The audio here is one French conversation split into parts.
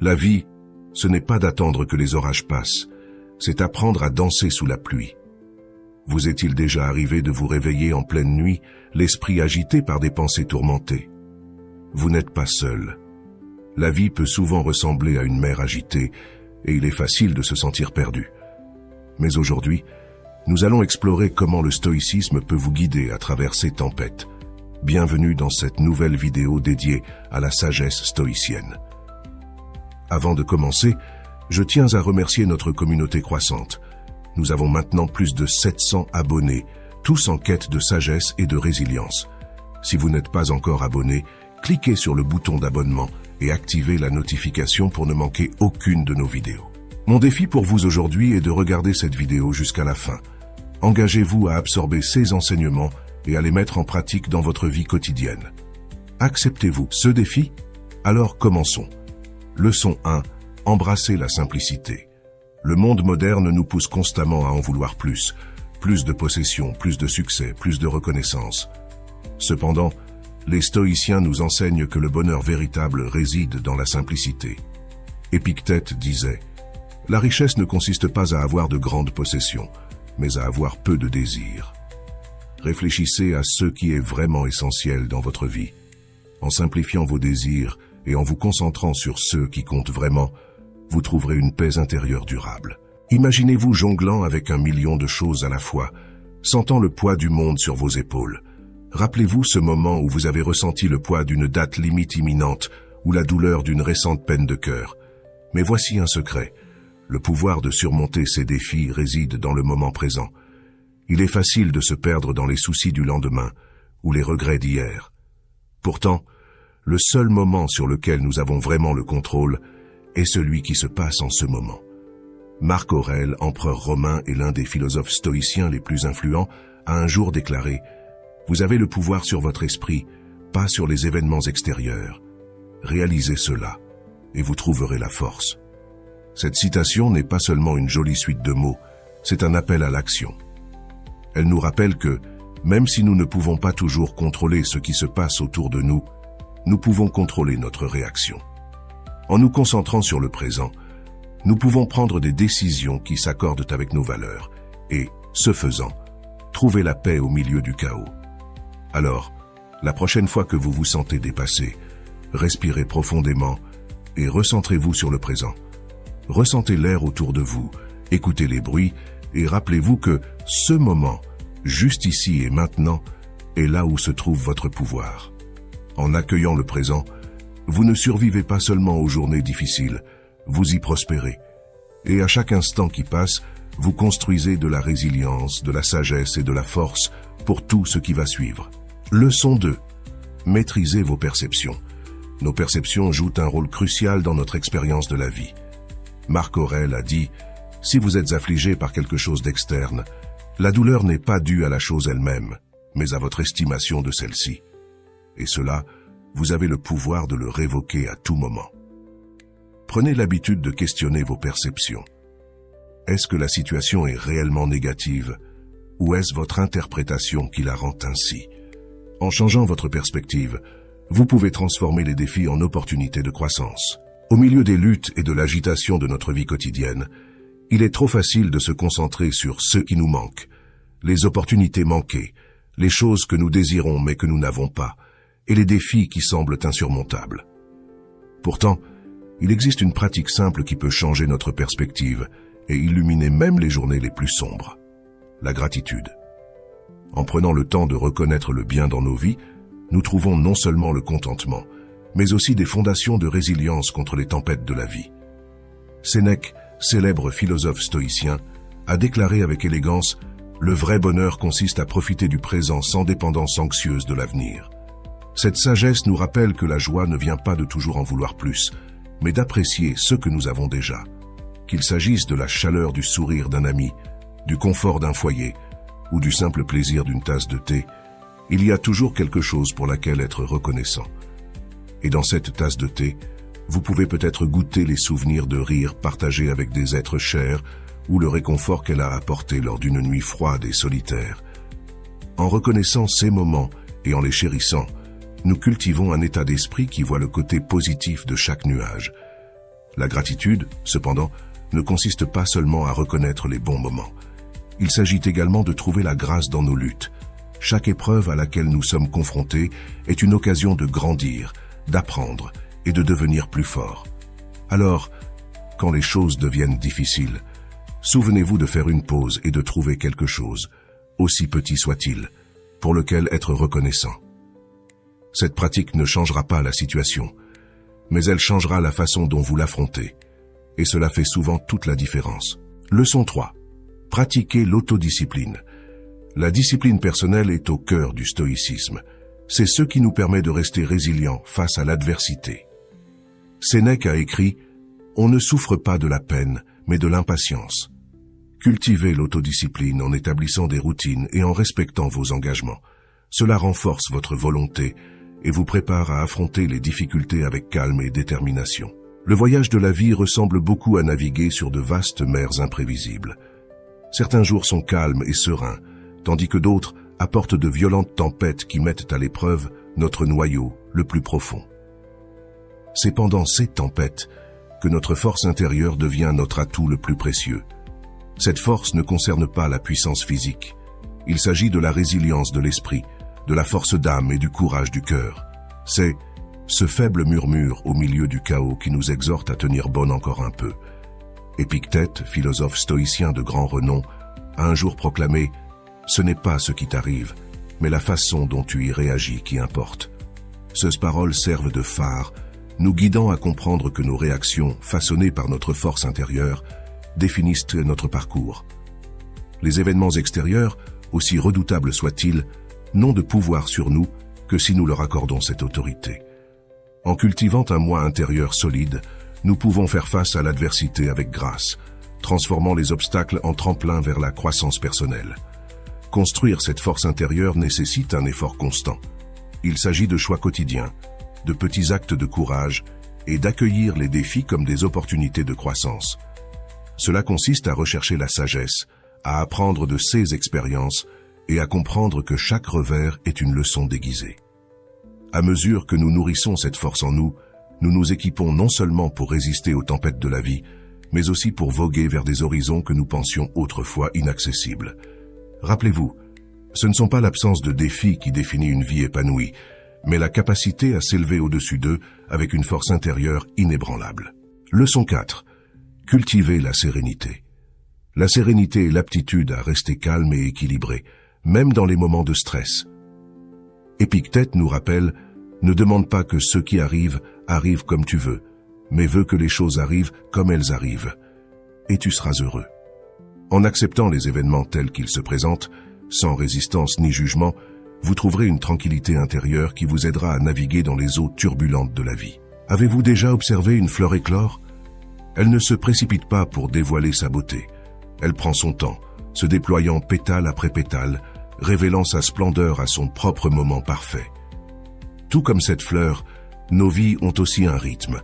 La vie, ce n'est pas d'attendre que les orages passent, c'est apprendre à danser sous la pluie. Vous est-il déjà arrivé de vous réveiller en pleine nuit, l'esprit agité par des pensées tourmentées? Vous n'êtes pas seul. La vie peut souvent ressembler à une mer agitée, et il est facile de se sentir perdu. Mais aujourd'hui, nous allons explorer comment le stoïcisme peut vous guider à travers ces tempêtes. Bienvenue dans cette nouvelle vidéo dédiée à la sagesse stoïcienne. Avant de commencer, je tiens à remercier notre communauté croissante. Nous avons maintenant plus de 700 abonnés, tous en quête de sagesse et de résilience. Si vous n'êtes pas encore abonné, cliquez sur le bouton d'abonnement et activez la notification pour ne manquer aucune de nos vidéos. Mon défi pour vous aujourd'hui est de regarder cette vidéo jusqu'à la fin. Engagez-vous à absorber ces enseignements et à les mettre en pratique dans votre vie quotidienne. Acceptez-vous ce défi? Alors commençons. Leçon 1. Embrassez la simplicité. Le monde moderne nous pousse constamment à en vouloir plus de possessions, plus de succès, plus de reconnaissance. Cependant, les stoïciens nous enseignent que le bonheur véritable réside dans la simplicité. Épictète disait « La richesse ne consiste pas à avoir de grandes possessions, mais à avoir peu de désirs. » Réfléchissez à ce qui est vraiment essentiel dans votre vie. En simplifiant vos désirs et en vous concentrant sur ceux qui comptent vraiment, vous trouverez une paix intérieure durable. Imaginez-vous jonglant avec 1 million de choses à la fois, sentant le poids du monde sur vos épaules. Rappelez-vous ce moment où vous avez ressenti le poids d'une date limite imminente ou la douleur d'une récente peine de cœur. Mais voici un secret. Le pouvoir de surmonter ces défis réside dans le moment présent. Il est facile de se perdre dans les soucis du lendemain ou les regrets d'hier. Pourtant, le seul moment sur lequel nous avons vraiment le contrôle est celui qui se passe en ce moment. Marc Aurèle, empereur romain et l'un des philosophes stoïciens les plus influents, a un jour déclaré « Vous avez le pouvoir sur votre esprit, pas sur les événements extérieurs. Réalisez cela, et vous trouverez la force. » Cette citation n'est pas seulement une jolie suite de mots, c'est un appel à l'action. Elle nous rappelle que, même si nous ne pouvons pas toujours contrôler ce qui se passe autour de nous, nous pouvons contrôler notre réaction. En nous concentrant sur le présent, nous pouvons prendre des décisions qui s'accordent avec nos valeurs et, ce faisant, trouver la paix au milieu du chaos. Alors, la prochaine fois que vous vous sentez dépassé, respirez profondément et recentrez-vous sur le présent. Ressentez l'air autour de vous, écoutez les bruits et rappelez-vous que ce moment, juste ici et maintenant, est là où se trouve votre pouvoir. En accueillant le présent, vous ne survivez pas seulement aux journées difficiles, vous y prospérez. Et à chaque instant qui passe, vous construisez de la résilience, de la sagesse et de la force pour tout ce qui va suivre. Leçon 2. Maîtrisez vos perceptions. Nos perceptions jouent un rôle crucial dans notre expérience de la vie. Marc Aurèle a dit « Si vous êtes affligé par quelque chose d'externe, la douleur n'est pas due à la chose elle-même, mais à votre estimation de celle-ci. Et cela, vous avez le pouvoir de le révoquer à tout moment. » Prenez l'habitude de questionner vos perceptions. Est-ce que la situation est réellement négative, ou est-ce votre interprétation qui la rend ainsi? En changeant votre perspective, vous pouvez transformer les défis en opportunités de croissance. Au milieu des luttes et de l'agitation de notre vie quotidienne, il est trop facile de se concentrer sur ce qui nous manque, les opportunités manquées, les choses que nous désirons mais que nous n'avons pas, et les défis qui semblent insurmontables. Pourtant, il existe une pratique simple qui peut changer notre perspective et illuminer même les journées les plus sombres. La gratitude. En prenant le temps de reconnaître le bien dans nos vies, nous trouvons non seulement le contentement, mais aussi des fondations de résilience contre les tempêtes de la vie. Sénèque, célèbre philosophe stoïcien, a déclaré avec élégance « Le vrai bonheur consiste à profiter du présent sans dépendance anxieuse de l'avenir ». Cette sagesse nous rappelle que la joie ne vient pas de toujours en vouloir plus, mais d'apprécier ce que nous avons déjà. Qu'il s'agisse de la chaleur du sourire d'un ami, du confort d'un foyer ou du simple plaisir d'une tasse de thé, il y a toujours quelque chose pour laquelle être reconnaissant. Et dans cette tasse de thé, vous pouvez peut-être goûter les souvenirs de rire partagés avec des êtres chers ou le réconfort qu'elle a apporté lors d'une nuit froide et solitaire. En reconnaissant ces moments et en les chérissant, nous cultivons un état d'esprit qui voit le côté positif de chaque nuage. La gratitude, cependant, ne consiste pas seulement à reconnaître les bons moments. Il s'agit également de trouver la grâce dans nos luttes. Chaque épreuve à laquelle nous sommes confrontés est une occasion de grandir, d'apprendre et de devenir plus fort. Alors, quand les choses deviennent difficiles, souvenez-vous de faire une pause et de trouver quelque chose, aussi petit soit-il, pour lequel être reconnaissant. Cette pratique ne changera pas la situation, mais elle changera la façon dont vous l'affrontez, et cela fait souvent toute la différence. Leçon 3. Pratiquez l'autodiscipline. La discipline personnelle est au cœur du stoïcisme. C'est ce qui nous permet de rester résilients face à l'adversité. Sénèque a écrit « On ne souffre pas de la peine, mais de l'impatience ». Cultivez l'autodiscipline en établissant des routines et en respectant vos engagements. Cela renforce votre volonté et vous prépare à affronter les difficultés avec calme et détermination. Le voyage de la vie ressemble beaucoup à naviguer sur de vastes mers imprévisibles. Certains jours sont calmes et sereins, tandis que d'autres apportent de violentes tempêtes qui mettent à l'épreuve notre noyau le plus profond. C'est pendant ces tempêtes que notre force intérieure devient notre atout le plus précieux. Cette force ne concerne pas la puissance physique. Il s'agit de la résilience de l'esprit, de la force d'âme et du courage du cœur. C'est ce faible murmure au milieu du chaos qui nous exhorte à tenir bon encore un peu. Épictète, philosophe stoïcien de grand renom, a un jour proclamé « Ce n'est pas ce qui t'arrive, mais la façon dont tu y réagis qui importe ». Ces paroles servent de phare, nous guidant à comprendre que nos réactions, façonnées par notre force intérieure, définissent notre parcours. Les événements extérieurs, aussi redoutables soient-ils, n'ont de pouvoir sur nous que si nous leur accordons cette autorité. En cultivant un moi intérieur solide, nous pouvons faire face à l'adversité avec grâce, transformant les obstacles en tremplin vers la croissance personnelle. Construire cette force intérieure nécessite un effort constant. Il s'agit de choix quotidiens, de petits actes de courage et d'accueillir les défis comme des opportunités de croissance. Cela consiste à rechercher la sagesse, à apprendre de ses expériences et à comprendre que chaque revers est une leçon déguisée. À mesure que nous nourrissons cette force en nous, nous nous équipons non seulement pour résister aux tempêtes de la vie, mais aussi pour voguer vers des horizons que nous pensions autrefois inaccessibles. Rappelez-vous, ce ne sont pas l'absence de défis qui définit une vie épanouie, mais la capacité à s'élever au-dessus d'eux avec une force intérieure inébranlable. Leçon 4. Cultivez la sérénité. La sérénité est l'aptitude à rester calme et équilibré, même dans les moments de stress. Épictète nous rappelle « Ne demande pas que ce qui arrive arrive comme tu veux, mais veux que les choses arrivent comme elles arrivent, et tu seras heureux. » En acceptant les événements tels qu'ils se présentent, sans résistance ni jugement, vous trouverez une tranquillité intérieure qui vous aidera à naviguer dans les eaux turbulentes de la vie. Avez-vous déjà observé une fleur éclore? Elle ne se précipite pas pour dévoiler sa beauté. Elle prend son temps, se déployant pétale après pétale, révélant sa splendeur à son propre moment parfait. Tout comme cette fleur, nos vies ont aussi un rythme,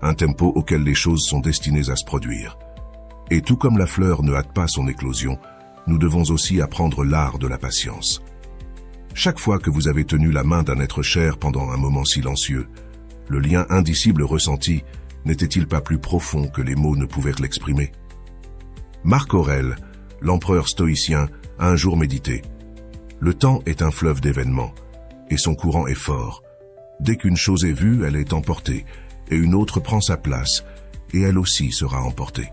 un tempo auquel les choses sont destinées à se produire. Et tout comme la fleur ne hâte pas son éclosion, nous devons aussi apprendre l'art de la patience. Chaque fois que vous avez tenu la main d'un être cher pendant un moment silencieux, le lien indicible ressenti n'était-il pas plus profond que les mots ne pouvaient l'exprimer? Marc Aurèle, l'empereur stoïcien, a un jour médité. Le temps est un fleuve d'événements, et son courant est fort. Dès qu'une chose est vue, elle est emportée, et une autre prend sa place, et elle aussi sera emportée.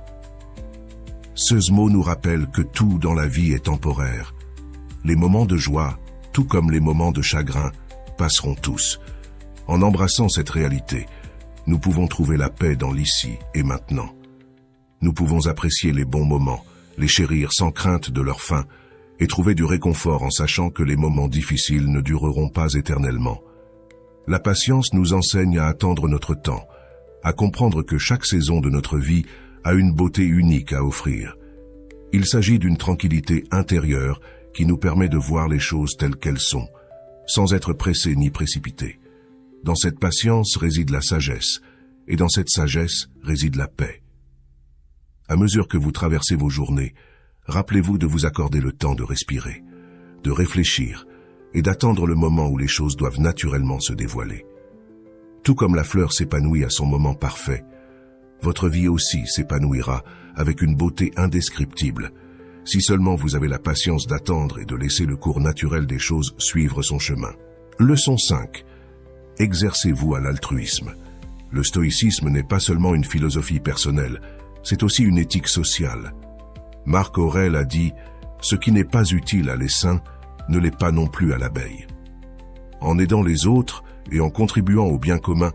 Ce mot nous rappelle que tout dans la vie est temporaire. Les moments de joie, tout comme les moments de chagrin, passeront tous. En embrassant cette réalité, nous pouvons trouver la paix dans l'ici et maintenant. Nous pouvons apprécier les bons moments, les chérir sans crainte de leur fin, et trouver du réconfort en sachant que les moments difficiles ne dureront pas éternellement. La patience nous enseigne à attendre notre temps, à comprendre que chaque saison de notre vie a une beauté unique à offrir. Il s'agit d'une tranquillité intérieure qui nous permet de voir les choses telles qu'elles sont, sans être pressés ni précipités. Dans cette patience réside la sagesse, et dans cette sagesse réside la paix. À mesure que vous traversez vos journées, rappelez-vous de vous accorder le temps de respirer, de réfléchir et d'attendre le moment où les choses doivent naturellement se dévoiler. Tout comme la fleur s'épanouit à son moment parfait, votre vie aussi s'épanouira avec une beauté indescriptible, si seulement vous avez la patience d'attendre et de laisser le cours naturel des choses suivre son chemin. Leçon 5. Exercez-vous à l'altruisme. Le stoïcisme n'est pas seulement une philosophie personnelle, c'est aussi une éthique sociale. Marc Aurèle a dit « Ce qui n'est pas utile à l'essaim ne l'est pas non plus à l'abeille ». En aidant les autres et en contribuant au bien commun,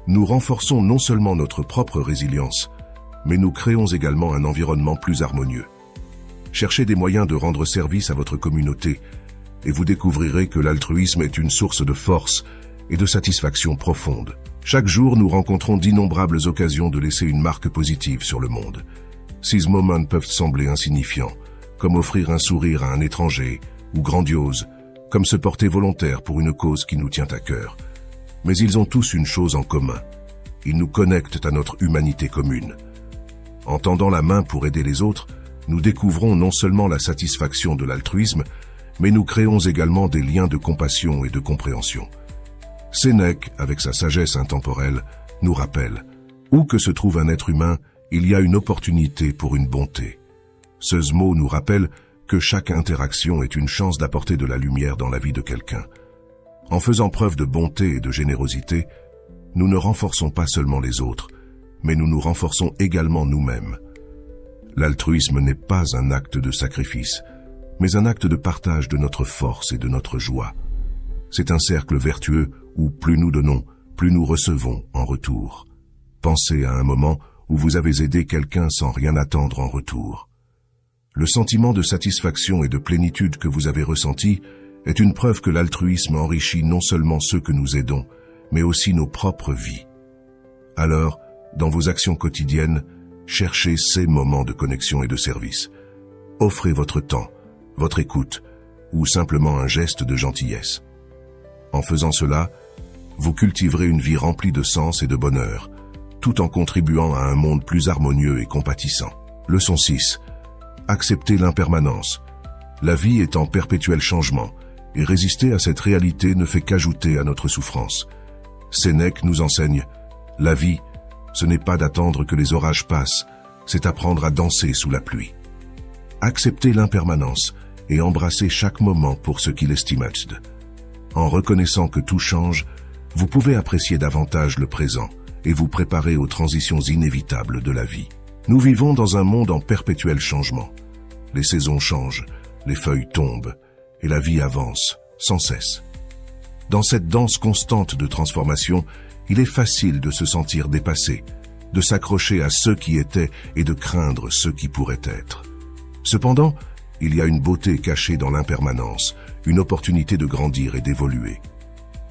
nous renforçons non seulement notre propre résilience, mais nous créons également un environnement plus harmonieux. Cherchez des moyens de rendre service à votre communauté et vous découvrirez que l'altruisme est une source de force et de satisfaction profonde. Chaque jour, nous rencontrons d'innombrables occasions de laisser une marque positive sur le monde. Ces moments peuvent sembler insignifiants, comme offrir un sourire à un étranger, ou grandioses, comme se porter volontaire pour une cause qui nous tient à cœur. Mais ils ont tous une chose en commun. Ils nous connectent à notre humanité commune. En tendant la main pour aider les autres, nous découvrons non seulement la satisfaction de l'altruisme, mais nous créons également des liens de compassion et de compréhension. Sénèque, avec sa sagesse intemporelle, nous rappelle « Où que se trouve un être humain, il y a une opportunité pour une bonté ». Ce mot nous rappelle que chaque interaction est une chance d'apporter de la lumière dans la vie de quelqu'un. En faisant preuve de bonté et de générosité, nous ne renforçons pas seulement les autres, mais nous nous renforçons également nous-mêmes. L'altruisme n'est pas un acte de sacrifice, mais un acte de partage de notre force et de notre joie. C'est un cercle vertueux où plus nous donnons, plus nous recevons en retour. Pensez à un moment où vous avez aidé quelqu'un sans rien attendre en retour. Le sentiment de satisfaction et de plénitude que vous avez ressenti est une preuve que l'altruisme enrichit non seulement ceux que nous aidons, mais aussi nos propres vies. Alors, dans vos actions quotidiennes, cherchez ces moments de connexion et de service. Offrez votre temps, votre écoute, ou simplement un geste de gentillesse. En faisant cela, vous cultiverez une vie remplie de sens et de bonheur, tout en contribuant à un monde plus harmonieux et compatissant. Leçon 6. Acceptez l'impermanence. La vie est en perpétuel changement, et résister à cette réalité ne fait qu'ajouter à notre souffrance. Sénèque nous enseigne « La vie, ce n'est pas d'attendre que les orages passent, c'est apprendre à danser sous la pluie. » Acceptez l'impermanence et embrassez chaque moment pour ce qu'il estime. En reconnaissant que tout change, vous pouvez apprécier davantage le présent et vous préparer aux transitions inévitables de la vie. Nous vivons dans un monde en perpétuel changement. Les saisons changent, les feuilles tombent et la vie avance sans cesse. Dans cette danse constante de transformation, il est facile de se sentir dépassé, de s'accrocher à ceux qui étaient et de craindre ceux qui pourraient être. Cependant, il y a une beauté cachée dans l'impermanence, une opportunité de grandir et d'évoluer.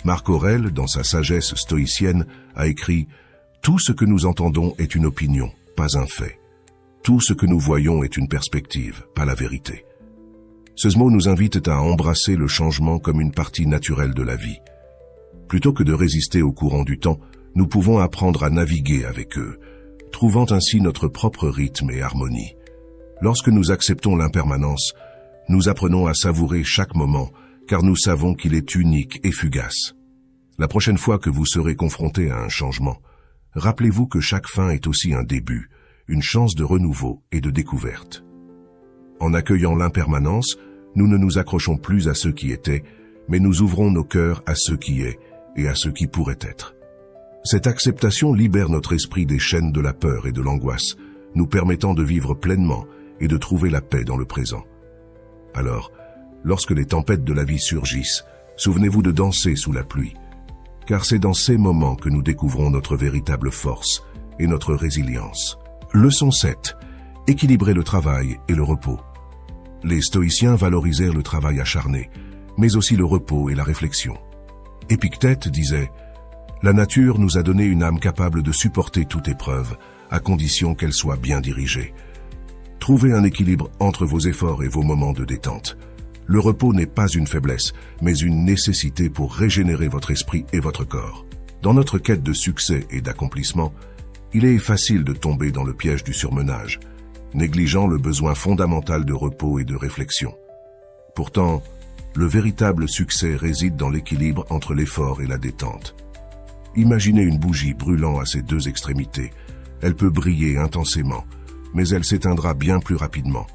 Marc Aurèle, dans sa sagesse stoïcienne, a écrit « Tout ce que nous entendons est une opinion, pas un fait. Tout ce que nous voyons est une perspective, pas la vérité. » Ce mot nous invite à embrasser le changement comme une partie naturelle de la vie. Plutôt que de résister au courant du temps, nous pouvons apprendre à naviguer avec eux, trouvant ainsi notre propre rythme et harmonie. Lorsque nous acceptons l'impermanence, nous apprenons à savourer chaque moment, car nous savons qu'il est unique et fugace. La prochaine fois que vous serez confronté à un changement, rappelez-vous que chaque fin est aussi un début, une chance de renouveau et de découverte. En accueillant l'impermanence, nous ne nous accrochons plus à ce qui était, mais nous ouvrons nos cœurs à ce qui est et à ce qui pourrait être. Cette acceptation libère notre esprit des chaînes de la peur et de l'angoisse, nous permettant de vivre pleinement et de trouver la paix dans le présent. Alors, lorsque les tempêtes de la vie surgissent, souvenez-vous de danser sous la pluie, car c'est dans ces moments que nous découvrons notre véritable force et notre résilience. Leçon 7. Équilibrer le travail et le repos. Les stoïciens valorisèrent le travail acharné, mais aussi le repos et la réflexion. Épictète disait « La nature nous a donné une âme capable de supporter toute épreuve, à condition qu'elle soit bien dirigée. Trouvez un équilibre entre vos efforts et vos moments de détente. Le repos n'est pas une faiblesse, mais une nécessité pour régénérer votre esprit et votre corps. Dans notre quête de succès et d'accomplissement, il est facile de tomber dans le piège du surmenage, négligeant le besoin fondamental de repos et de réflexion. Pourtant, le véritable succès réside dans l'équilibre entre l'effort et la détente. Imaginez une bougie brûlant à ses deux extrémités, Elle peut briller intensément, mais elle s'éteindra bien plus rapidement.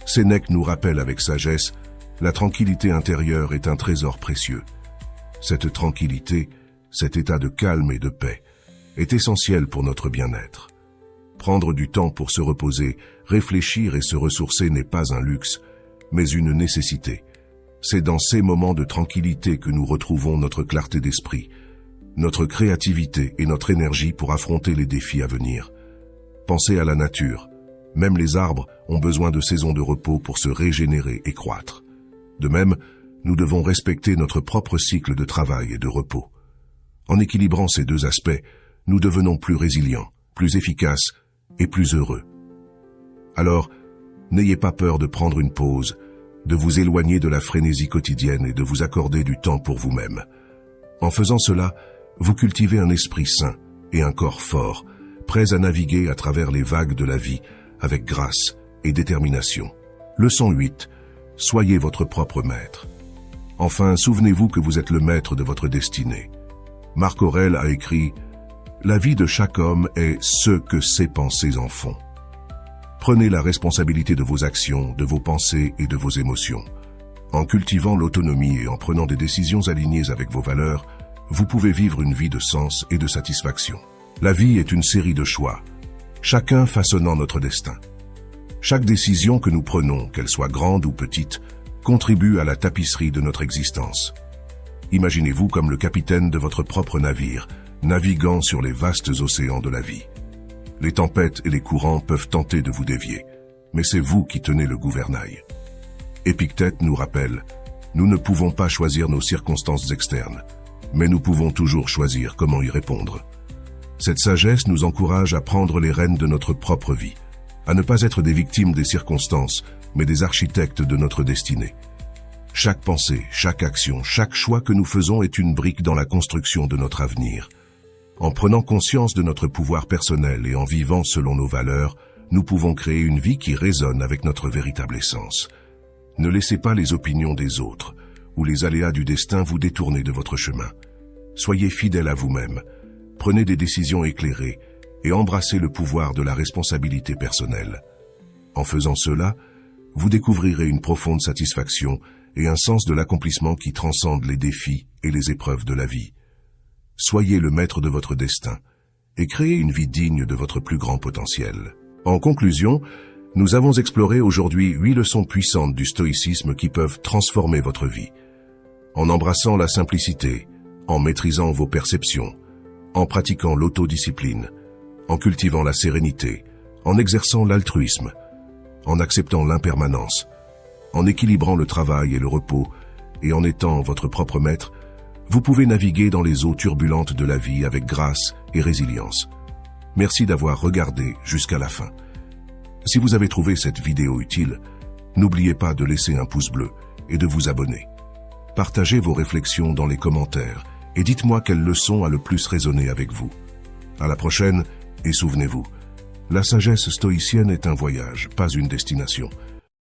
Sénèque nous rappelle avec sagesse, la tranquillité intérieure est un trésor précieux. Cette tranquillité, cet état de calme et de paix, est essentiel pour notre bien-être. Prendre du temps pour se reposer, réfléchir et se ressourcer n'est pas un luxe, mais une nécessité. C'est dans ces moments de tranquillité que nous retrouvons notre clarté d'esprit, notre créativité et notre énergie pour affronter les défis à venir. Pensez à la nature. Même les arbres ont besoin de saisons de repos pour se régénérer et croître. De même, nous devons respecter notre propre cycle de travail et de repos. En équilibrant ces deux aspects, nous devenons plus résilients, plus efficaces et plus heureux. Alors, n'ayez pas peur de prendre une pause, de vous éloigner de la frénésie quotidienne et de vous accorder du temps pour vous-même. En faisant cela, vous cultivez un esprit sain et un corps fort, prêts à naviguer à travers les vagues de la vie avec grâce et détermination. Leçon 8. Soyez votre propre maître. Enfin, souvenez-vous que vous êtes le maître de votre destinée. Marc Aurèle a écrit « La vie de chaque homme est ce que ses pensées en font ». Prenez la responsabilité de vos actions, de vos pensées et de vos émotions. En cultivant l'autonomie et en prenant des décisions alignées avec vos valeurs, vous pouvez vivre une vie de sens et de satisfaction. La vie est une série de choix, chacun façonnant notre destin. Chaque décision que nous prenons, qu'elle soit grande ou petite, contribue à la tapisserie de notre existence. Imaginez-vous comme le capitaine de votre propre navire, naviguant sur les vastes océans de la vie. Les tempêtes et les courants peuvent tenter de vous dévier, mais c'est vous qui tenez le gouvernail. Épictète nous rappelle, nous ne pouvons pas choisir nos circonstances externes, mais nous pouvons toujours choisir comment y répondre. Cette sagesse nous encourage à prendre les rênes de notre propre vie, à ne pas être des victimes des circonstances, mais des architectes de notre destinée. Chaque pensée, chaque action, chaque choix que nous faisons est une brique dans la construction de notre avenir. En prenant conscience de notre pouvoir personnel et en vivant selon nos valeurs, nous pouvons créer une vie qui résonne avec notre véritable essence. Ne laissez pas les opinions des autres ou les aléas du destin vous détourner de votre chemin. Soyez fidèles à vous-même, prenez des décisions éclairées et embrassez le pouvoir de la responsabilité personnelle. En faisant cela, vous découvrirez une profonde satisfaction et un sens de l'accomplissement qui transcende les défis et les épreuves de la vie. Soyez le maître de votre destin et créez une vie digne de votre plus grand potentiel. En conclusion, nous avons exploré aujourd'hui 8 leçons puissantes du stoïcisme qui peuvent transformer votre vie. En embrassant la simplicité, en maîtrisant vos perceptions, en pratiquant l'autodiscipline, en cultivant la sérénité, en exerçant l'altruisme, en acceptant l'impermanence, en équilibrant le travail et le repos, et en étant votre propre maître, vous pouvez naviguer dans les eaux turbulentes de la vie avec grâce et résilience. Merci d'avoir regardé jusqu'à la fin. Si vous avez trouvé cette vidéo utile, n'oubliez pas de laisser un pouce bleu et de vous abonner. Partagez vos réflexions dans les commentaires et dites-moi quelle leçon a le plus résonné avec vous. À la prochaine, et souvenez-vous, la sagesse stoïcienne est un voyage, pas une destination.